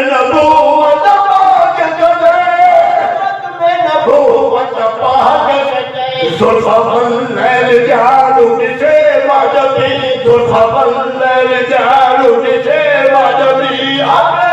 नबूवत पाक करे, खत्म नबूवत पाक करे। जुल्फ़ल लैल जालू से वाजबी, जुल्फ़ल लैल जालू से वाजबी आगे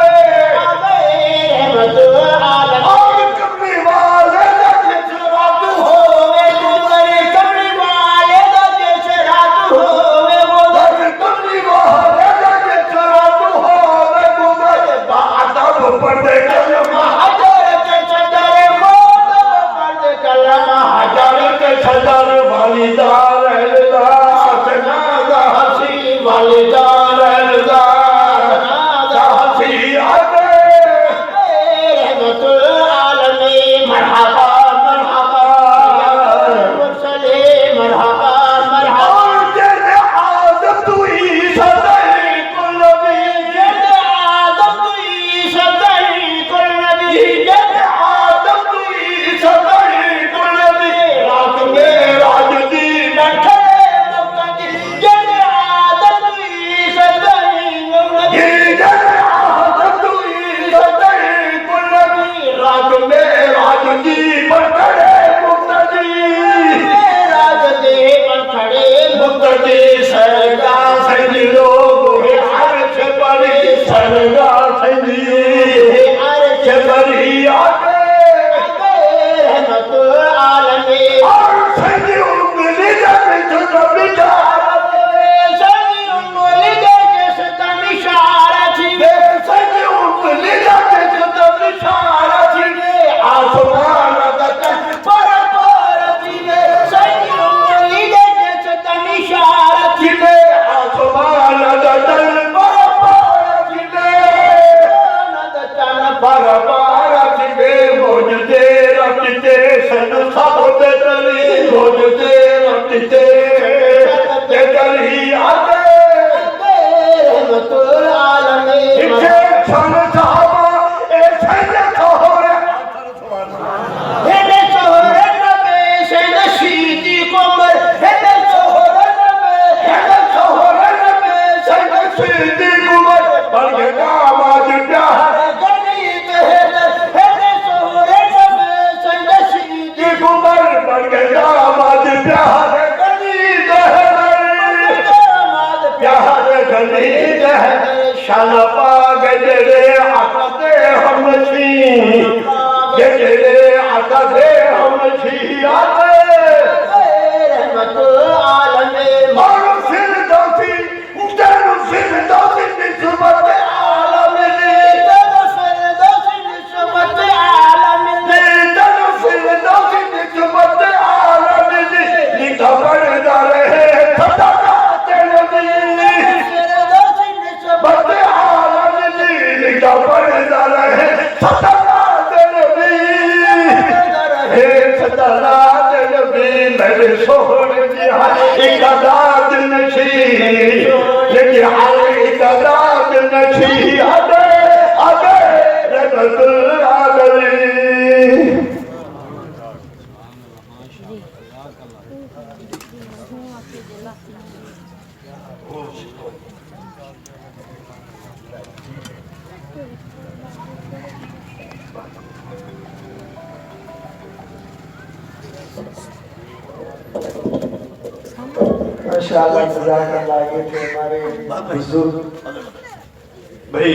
भाई,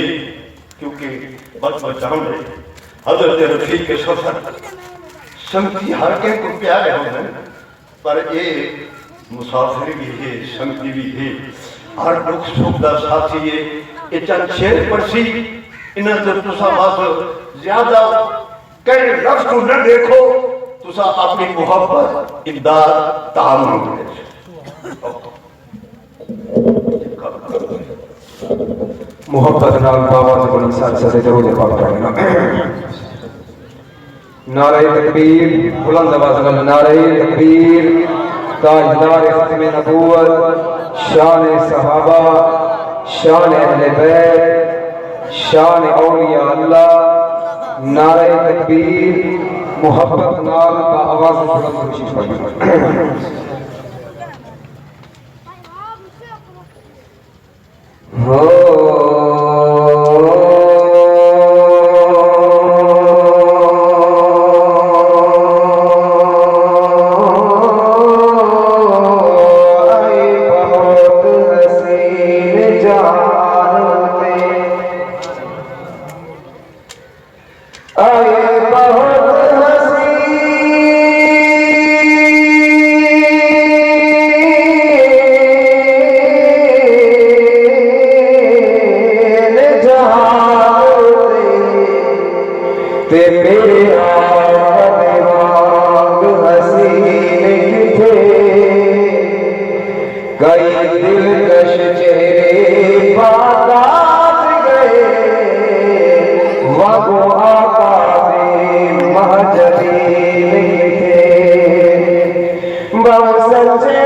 क्योंकि वक्त बचाओ में हजरत रफीक के सफर संगती हर के को प्यारे होते हैं, पर ये मुसाफिर भी है, संगती भी है, हर दुख सुख का साथी है। ये चंद शेर पढ़सी इन्हें तो तुसा बस ज्यादा कई लफ्ज को न देखो, तुसा अपनी मोहब्बत इमदाद तामुल मोहब्बत नाल बाबा से बड़ी साथ सदे दरूद पाक पढ़ना। नारे तकबीर, बुलंद आवाज में नारे तकबीर। ताजदार ख़त्म नबूवत, शान सहाबा, शान अहले बैत, शान औलिया अल्लाह। नारे तकबीर, मोहब्बत नाल आवाज में बुलंद कोशिश करना। हो ते मेरे आने वांग हसीन थे कई दिलकश चेहरे बागात गए वागो आका दे महजबीन थे बहु सच्चे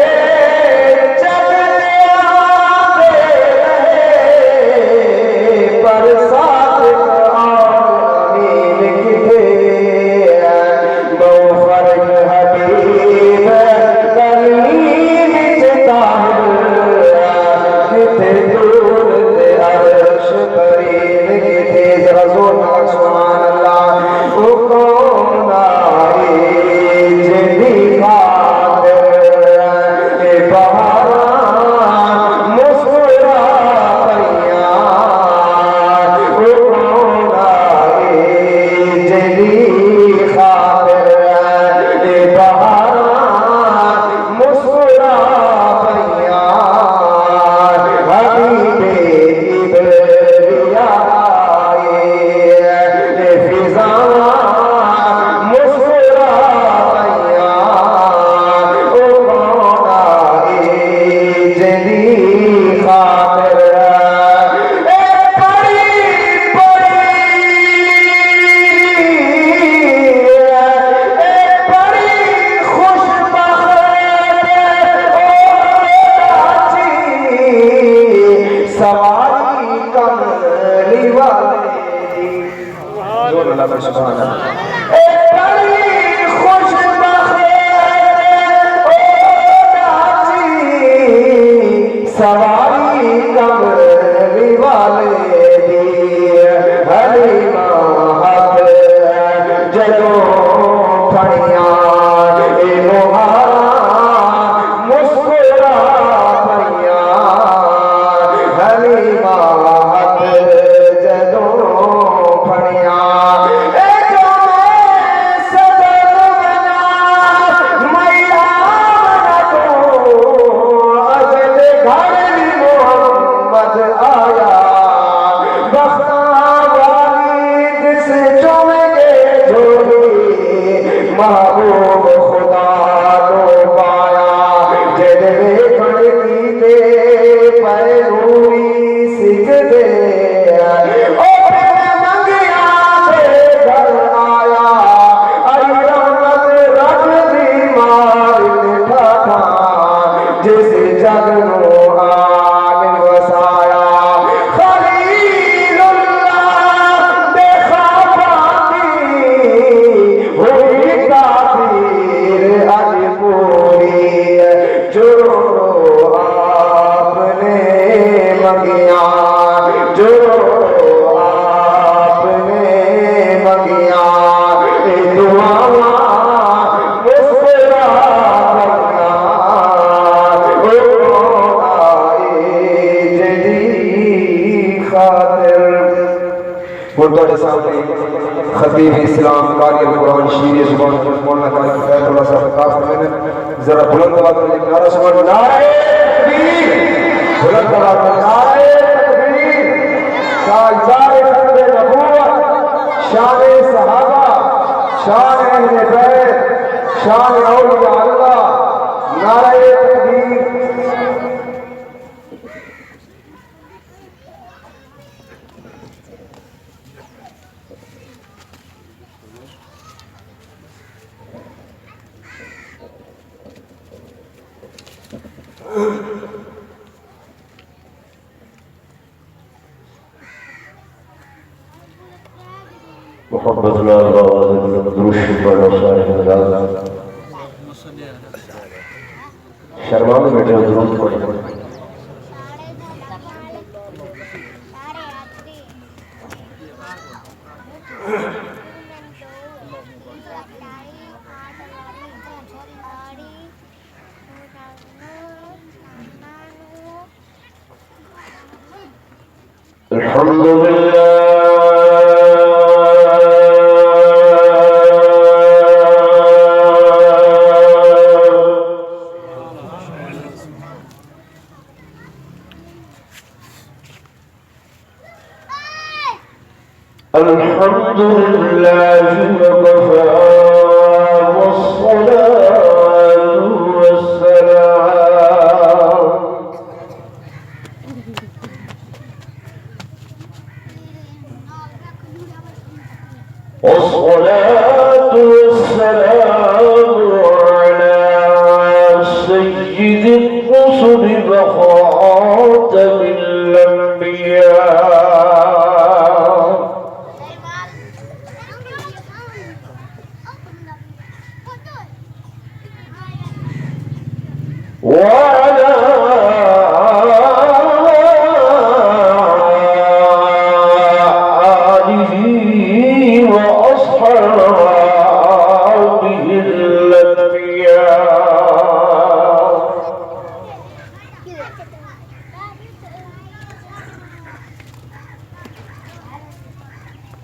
सवारी कमली वाले दी हलीमा हाथ जदों फड़िया मोहारा मुस्कुरा पइया हलीमा हाथ जदों फड़िया महबूब खुदा लो पाया जदवे खड़की दे पैरूरी सिख दे ओ मंगिया से घर आया अयरमत रब दी मार ठाठा जिस जग नो आन वसाया खतीब इस्लाम कारी कुरान शीर जुबान मौलाना कारी फैजुल्लाह साहब खास मैंने जरा बुलंद आवाज में नारा सुनो नारे तकबीर बुलंद आवाज में नारे तकबीर ताजदार खत्म नबूवत शान सहाबा शान अहले बैत शान औलिया अल्लाह नारे तकबीर मोहब्बत शर्मा में बैठे जरूर पढ़े अल्हम्दुलिल्लाह الحمد لله وكفى والصلاة والسلام والصلاة والسلام على سيد الرسل وخاتم الأنبياء وعلى آله وأصحابه الأنبياء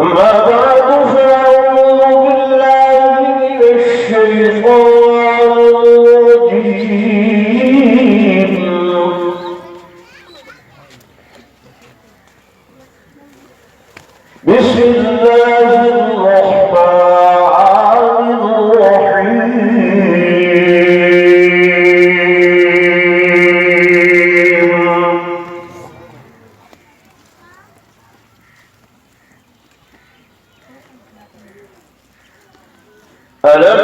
أما